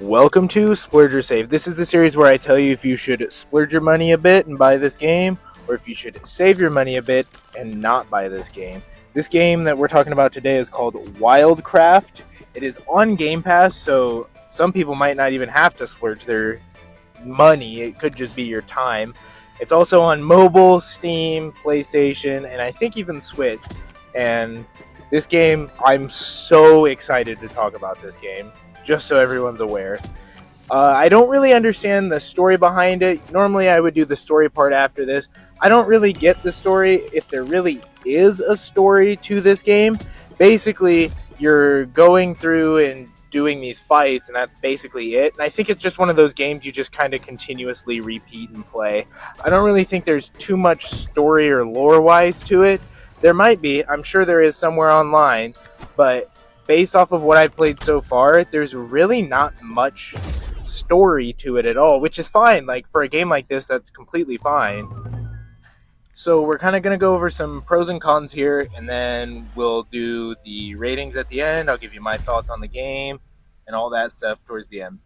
Welcome to Splurge or Save. This is the series where I tell you if you should splurge your money a bit and buy this game, or if you should save your money a bit and not buy this game. This game that we're talking about today is called Wildfrost. It is on Game Pass, so some people might not even have to splurge their money. It could just be your time. It's also on mobile, Steam, PlayStation, and I think even Switch. And this game, I'm so excited to talk about this game, just so everyone's aware. I don't really understand the story behind it. Normally I would do the story part after this. I don't really get the story, if there really is a story to this game. Basically, you're going through and doing these fights, and that's basically it. And I think it's just one of those games you just kind of continuously repeat and play. I don't really think there's too much story or lore-wise to it. There might be. I'm sure there is somewhere online, but based off of what I've played so far, there's really not much story to it at all, which is fine. Like, for a game like this, that's completely fine. So we're kind of going to go over some pros and cons here, and then we'll do the ratings at the end. I'll give you my thoughts on the game and all that stuff towards the end.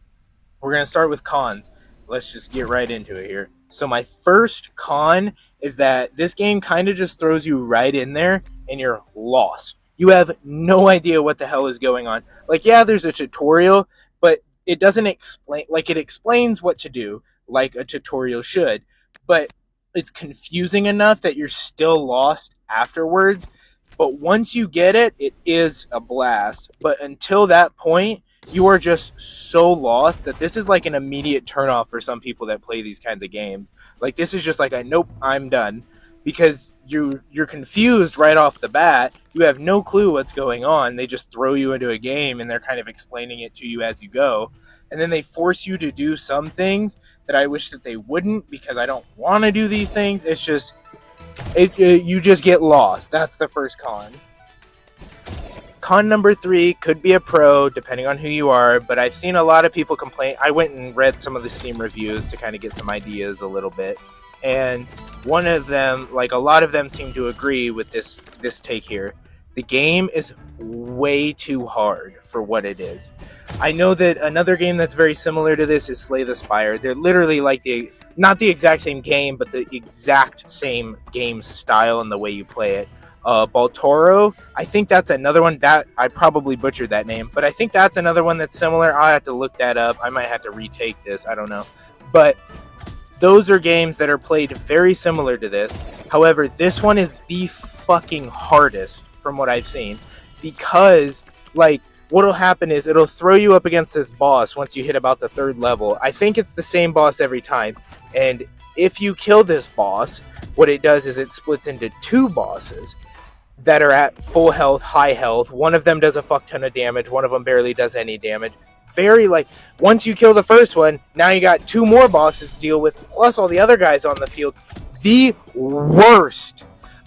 We're going to start with cons. Let's just get right into it here. So my first con is that this game kind of just throws you right in there and you're lost. You have no idea what the hell is going on. Like, yeah, there's a tutorial, but it doesn't explain, like, it explains what to do, like a tutorial should, but it's confusing enough that you're still lost afterwards. But once you get it, it is a blast. But until that point, you are just so lost that this is like an immediate turnoff for some people that play these kinds of games. Like, this is just like a nope, I'm done. Because you're confused right off the bat. You have no clue what's going on. They just throw you into a game and they're kind of explaining it to you as you go. And then they force you to do some things that I wish that they wouldn't, because I don't want to do these things. It's just, you just get lost. That's the first con. Con number 3 could be a pro, depending on who you are, but I've seen a lot of people complain. I went and read some of the Steam reviews to kind of get some ideas a little bit. And one of them, like a lot of them, seem to agree with this take here. The game is way too hard for what it is. I know that another game that's very similar to this is Slay the Spire. They're literally like not the exact same game, but the exact same game style and the way you play it. Baltoro, I think that's another one that I probably butchered that name, but I think that's another one that's similar. I'll have to look that up. I might have to retake this. I don't know. But those are games that are played very similar to this. However, this one is the fucking hardest from what I've seen, because, like, what'll happen is it'll throw you up against this boss once you hit about the 3rd level. I think it's the same boss every time, and if you kill this boss, what it does is it splits into 2 bosses that are at full health, high health. One of them does a fuck ton of damage, one of them barely does any damage. Very, like, once you kill the first one, now you got 2 more bosses to deal with, plus all the other guys on the field. The worst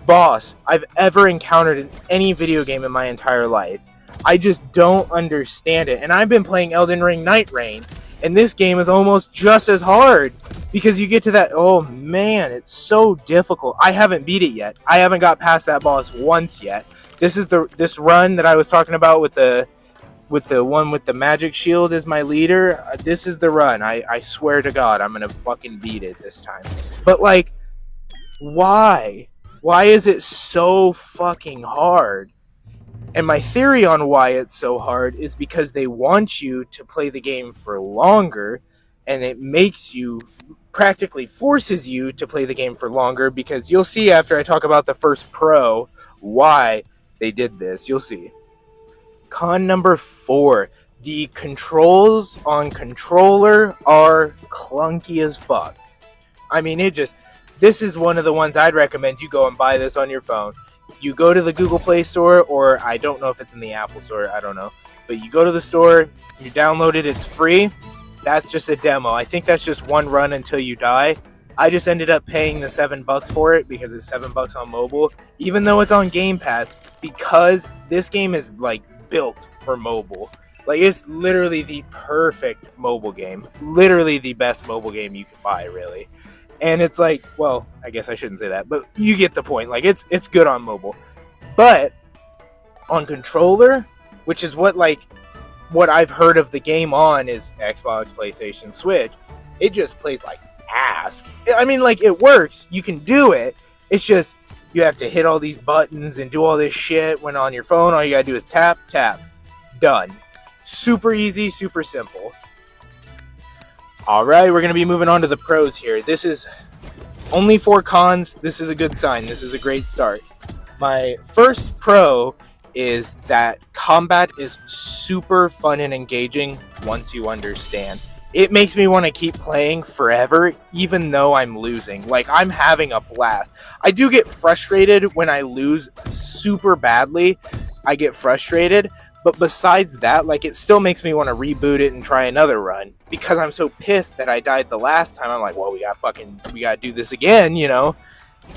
boss I've ever encountered in any video game in my entire life. I just don't understand it. And I've been playing Elden Ring Night Rain, and this game is almost just as hard, because you get to that, oh man, it's so difficult. I haven't beat it yet. I haven't got past that boss once yet. This is this run that I was talking about with the one with the magic shield as my leader. This is the run. I swear to God, I'm gonna fucking beat it this time. But, like, why? Why is it so fucking hard? And my theory on why it's so hard is because they want you to play the game for longer, and it makes you, practically forces you to play the game for longer, because you'll see after I talk about the first pro why they did this. You'll see. Con number 4. The controls on controller are clunky as fuck. I mean, this is one of the ones I'd recommend you go and buy this on your phone. You go to the Google Play Store, or I don't know if it's in the Apple Store, I don't know. But you go to the store, you download it, it's free. That's just a demo. I think that's just one run until you die. I just ended up paying the $7 for it because it's $7 on mobile, even though it's on Game Pass, because this game is, like, built for mobile. Like, it's literally the perfect mobile game. Literally the best mobile game you can buy, really. And it's like, well, I guess I shouldn't say that, but you get the point. Like, it's good on mobile. But on controller, which is what, like, what I've heard of the game on is Xbox, PlayStation, Switch. It just plays like ass. I mean, like, it works. You can do it. It's just you have to hit all these buttons and do all this shit when on your phone. All you gotta do is tap, tap. Done. Super easy, super simple. Alright, we're gonna be moving on to the pros here. This is only 4 cons. This is a good sign. This is a great start. My first pro is that combat is super fun and engaging once you understand. It makes me want to keep playing forever, even though I'm losing. Like, I'm having a blast. I do get frustrated when I lose super badly. I get frustrated. But besides that, like, it still makes me want to reboot it and try another run. Because I'm so pissed that I died the last time. I'm like, well, we gotta do this again, you know?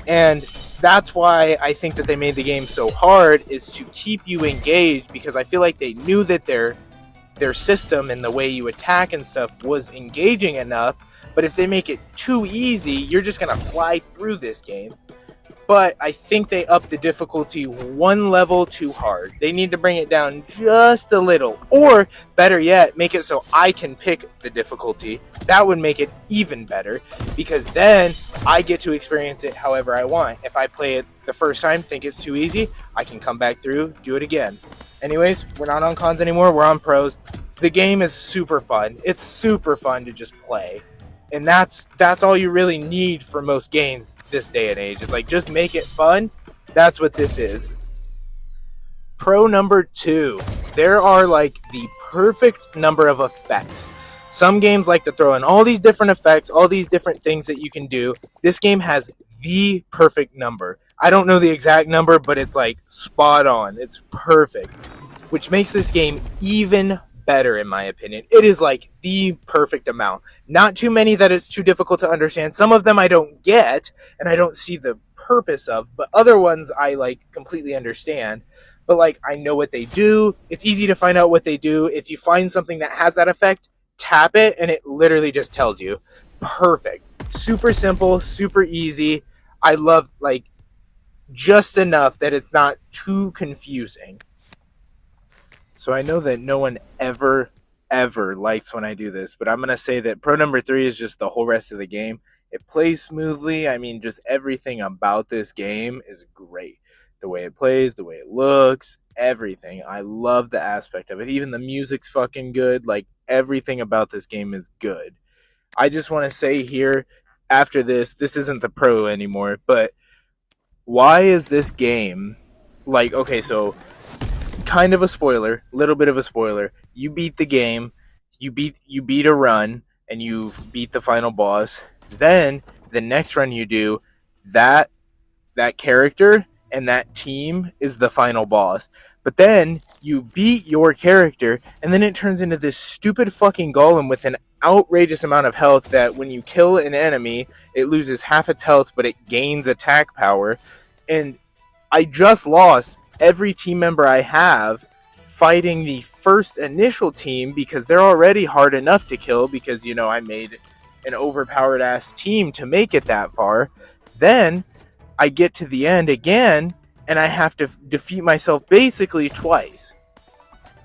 And that's why I think that they made the game so hard, is to keep you engaged, because I feel like they knew that their system and the way you attack and stuff was engaging enough. But if they make it too easy, you're just gonna fly through this game. But I think they upped the difficulty 1 level too hard. They need to bring it down just a little. Or, better yet, make it so I can pick the difficulty. That would make it even better, because then I get to experience it however I want. If I play it the first time, think it's too easy, I can come back through, do it again. Anyways, we're not on cons anymore, we're on pros. The game is super fun. It's super fun to just play. And that's all you really need for most games this day and age. It's like, just make it fun. That's what this is. Pro number 2. There are like the perfect number of effects. Some games like to throw in all these different effects, all these different things that you can do. This game has the perfect number. I don't know the exact number, but it's like spot on. It's perfect. Which makes this game even better, in my opinion. It is like the perfect amount. Not too many that it's too difficult to understand. Some of them I don't get and I don't see the purpose of, but other ones I like completely understand. But like, I know what they do. It's easy to find out what they do. If you find something that has that effect, tap it and it literally just tells you. Perfect. Super simple, super easy. I love, like, just enough that it's not too confusing. So I know that no one ever likes when I do this, but I'm going to say that pro number 3 is just the whole rest of the game. It plays smoothly. I mean, just everything about this game is great. The way it plays, the way it looks, everything. I love the aspect of it. Even the music's fucking good. Like, everything about this game is good. I just want to say here, after this isn't the pro anymore, but why is this game, like, okay, so kind of a spoiler, little bit of a spoiler. You beat the game, you beat a run, and you beat the final boss. Then the next run you do, that character and that team is the final boss. But then you beat your character, and then it turns into this stupid fucking golem with an outrageous amount of health that when you kill an enemy, it loses half its health, but it gains attack power. And I just lost every team member I have fighting the first initial team, because they're already hard enough to kill, because, you know, I made an overpowered ass team to make it that far. Then I get to the end again, and I have to defeat myself basically twice.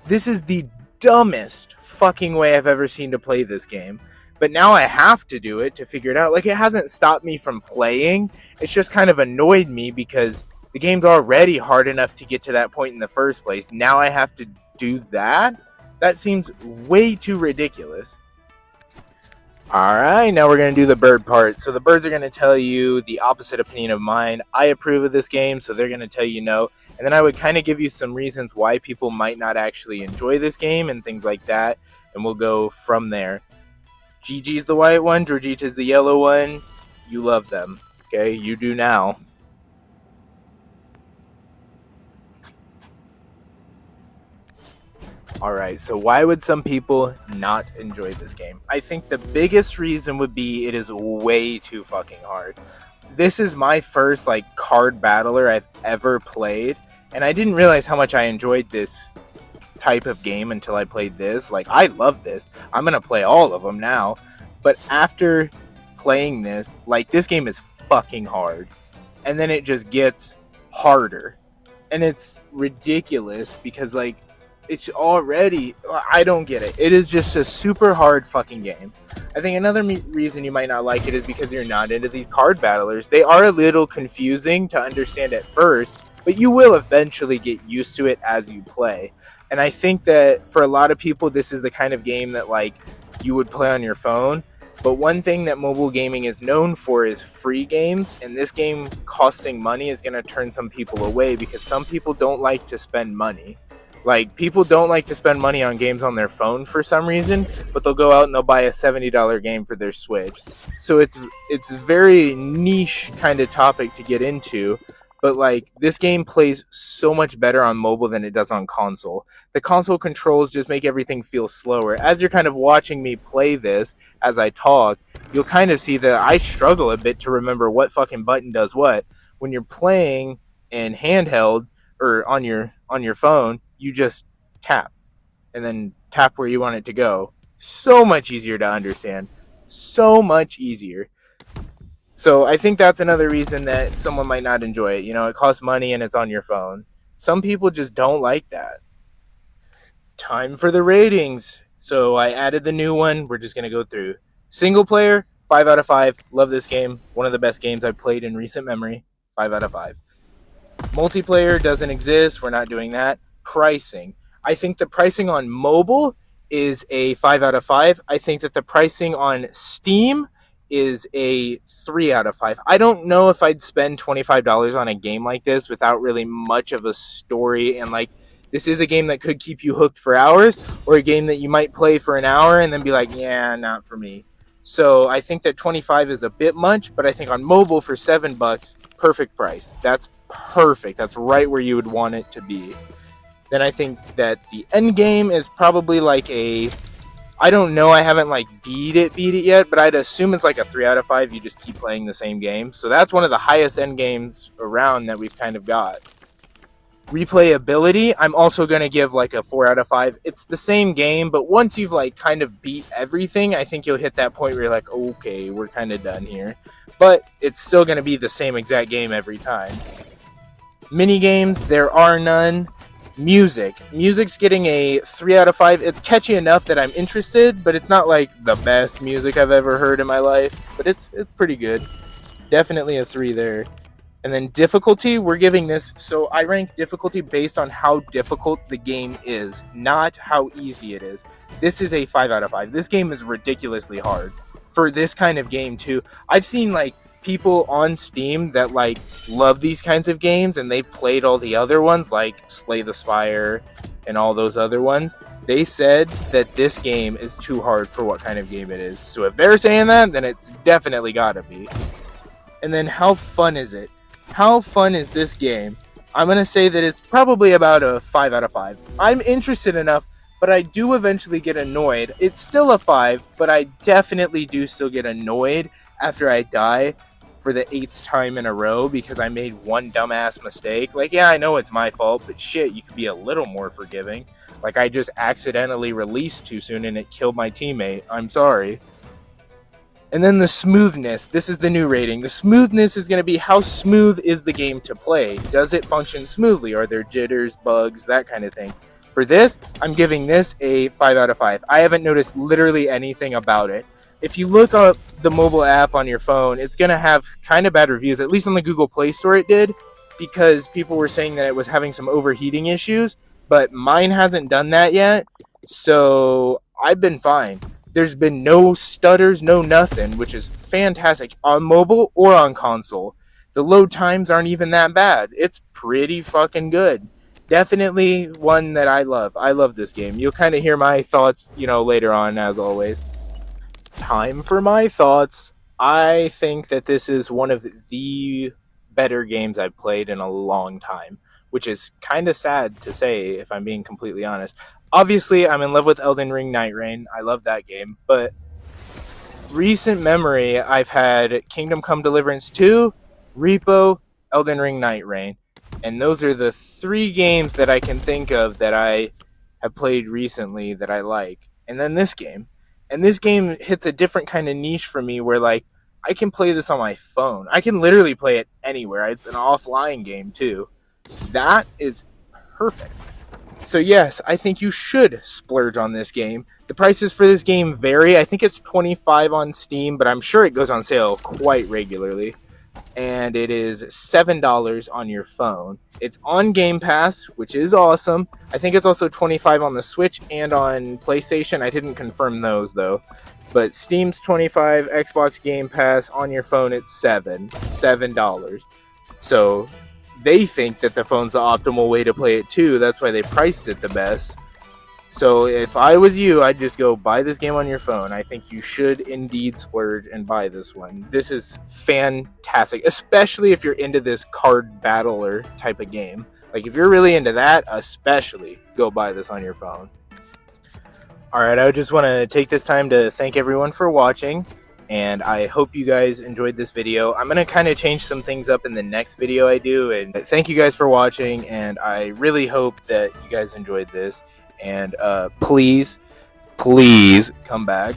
This is the dumbest fucking way I've ever seen to play this game. But now I have to do it to figure it out. Like, it hasn't stopped me from playing. It's just kind of annoyed me, because the game's already hard enough to get to that point in the first place. Now I have to do that? That seems way too ridiculous. Alright, now we're going to do the bird part. So the birds are going to tell you the opposite opinion of mine. I approve of this game, so they're going to tell you no. And then I would kind of give you some reasons why people might not actually enjoy this game and things like that. And we'll go from there. Gigi's the white one, Georgita's the yellow one. You love them. Okay, you do now. Alright, so why would some people not enjoy this game? I think the biggest reason would be it is way too fucking hard. This is my first, like, card battler I've ever played, and I didn't realize how much I enjoyed this type of game until I played this. Like, I love this. I'm gonna play all of them now. But after playing this, like, this game is fucking hard. And then it just gets harder. And it's ridiculous because, like, It's already, I don't get it. It is just a super hard fucking game. I think another reason you might not like it is because you're not into these card battlers. They are a little confusing to understand at first, but you will eventually get used to it as you play. And I think that for a lot of people, this is the kind of game that like you would play on your phone. But one thing that mobile gaming is known for is free games, and this game costing money is going to turn some people away because some people don't like to spend money. Like, people don't like to spend money on games on their phone for some reason, but they'll go out and they'll buy a $70 game for their Switch. So it's a very niche kind of topic to get into, but like this game plays so much better on mobile than it does on console. The console controls just make everything feel slower. As you're kind of watching me play this as I talk, you'll kind of see that I struggle a bit to remember what fucking button does what. When you're playing in handheld or on your phone, you just tap and then tap where you want it to go. So much easier to understand. So much easier. So I think that's another reason that someone might not enjoy it. You know, it costs money and it's on your phone. Some people just don't like that. Time for the ratings. So I added the new one. We're just going to go through. Single player, 5 out of 5. Love this game. One of the best games I've played in recent memory. 5 out of 5. Multiplayer doesn't exist. We're not doing that. Pricing. I think the pricing on mobile is a 5 out of 5. I think that the pricing on Steam is a 3 out of 5. I don't know if I'd spend $25 on a game like this without really much of a story, and like, this is a game that could keep you hooked for hours, or a game that you might play for an hour and then be like, yeah, not for me. So I think that 25 is a bit much, but I think on mobile for $7, perfect price. That's perfect. That's right where you would want it to be. Then I think that the end game is probably like a, I don't know, I haven't like beat it yet, but I'd assume it's like a 3 out of 5. You just keep playing the same game. So that's one of the highest end games around that we've kind of got. Replayability, I'm also going to give like a 4 out of 5. It's the same game, but once you've like kind of beat everything, I think you'll hit that point where you're like, okay, we're kind of done here. But it's still going to be the same exact game every time. Mini games, there are none. Music's getting a 3 out of 5. It's catchy enough that I'm interested, but it's not like the best music I've ever heard in my life, but it's pretty good. Definitely a 3 there. And then difficulty, we're giving this, so I rank difficulty based on how difficult the game is, not how easy it is. This is a 5 out of 5. This game is ridiculously hard for this kind of game too. I've seen like people on Steam that like love these kinds of games and they played all the other ones like Slay the Spire and all those other ones. They said that this game is too hard for what kind of game it is. So if they're saying that, then it's definitely gotta be. And then how fun is it? How fun is this game? I'm going to say that it's probably about a 5 out of 5. I'm interested enough, but I do eventually get annoyed. It's still a 5, but I definitely do still get annoyed after I die for the 8th time in a row because I made one dumbass mistake. Like, yeah, I know it's my fault, but shit, you could be a little more forgiving. Like, I just accidentally released too soon and it killed my teammate. I'm sorry. And then the smoothness. This is the new rating. The smoothness is going to be how smooth is the game to play. Does it function smoothly? Are there jitters, bugs, that kind of thing? For this, I'm giving this a 5 out of 5. I haven't noticed literally anything about it. If you look up the mobile app on your phone, it's going to have kind of bad reviews. At least on the Google Play Store it did, because people were saying that it was having some overheating issues. But mine hasn't done that yet, so I've been fine. There's been no stutters, no nothing, which is fantastic on mobile or on console. The load times aren't even that bad. It's pretty fucking good. Definitely one that I love. I love this game. You'll kind of hear my thoughts, later on, as always. Time for my thoughts. I think that this is one of the better games I've played in a long time, which is kind of sad to say if I'm being completely honest. Obviously, I'm in love with Elden Ring Night Rain. I love that game. But recent memory, I've had Kingdom Come Deliverance 2, Repo, Elden Ring Night Rain. And those are the 3 games that I can think of that I have played recently that I like. And then this game. And this game hits a different kind of niche for me where, like, I can play this on my phone. I can literally play it anywhere. It's an offline game, too. That is perfect. So yes, I think you should splurge on this game. The prices for this game vary. I think it's $25 on Steam, but I'm sure it goes on sale quite regularly. And it is $7 on your phone. It's on Game Pass, which is awesome. I think it's also $25 on the Switch and on PlayStation. I didn't confirm those though. But Steam's $25, Xbox Game Pass, on your phone it's $7. So they think that the phone's the optimal way to play it too. That's why they priced it the best. So if I was you, I'd just go buy this game on your phone. I think you should indeed splurge and buy this one. This is fantastic, especially if you're into this card battler type of game. Like if you're really into that, especially go buy this on your phone. Alright, I just want to take this time to thank everyone for watching, and I hope you guys enjoyed this video. I'm going to kind of change some things up in the next video I do, and thank you guys for watching, and I really hope that you guys enjoyed this. And please come back.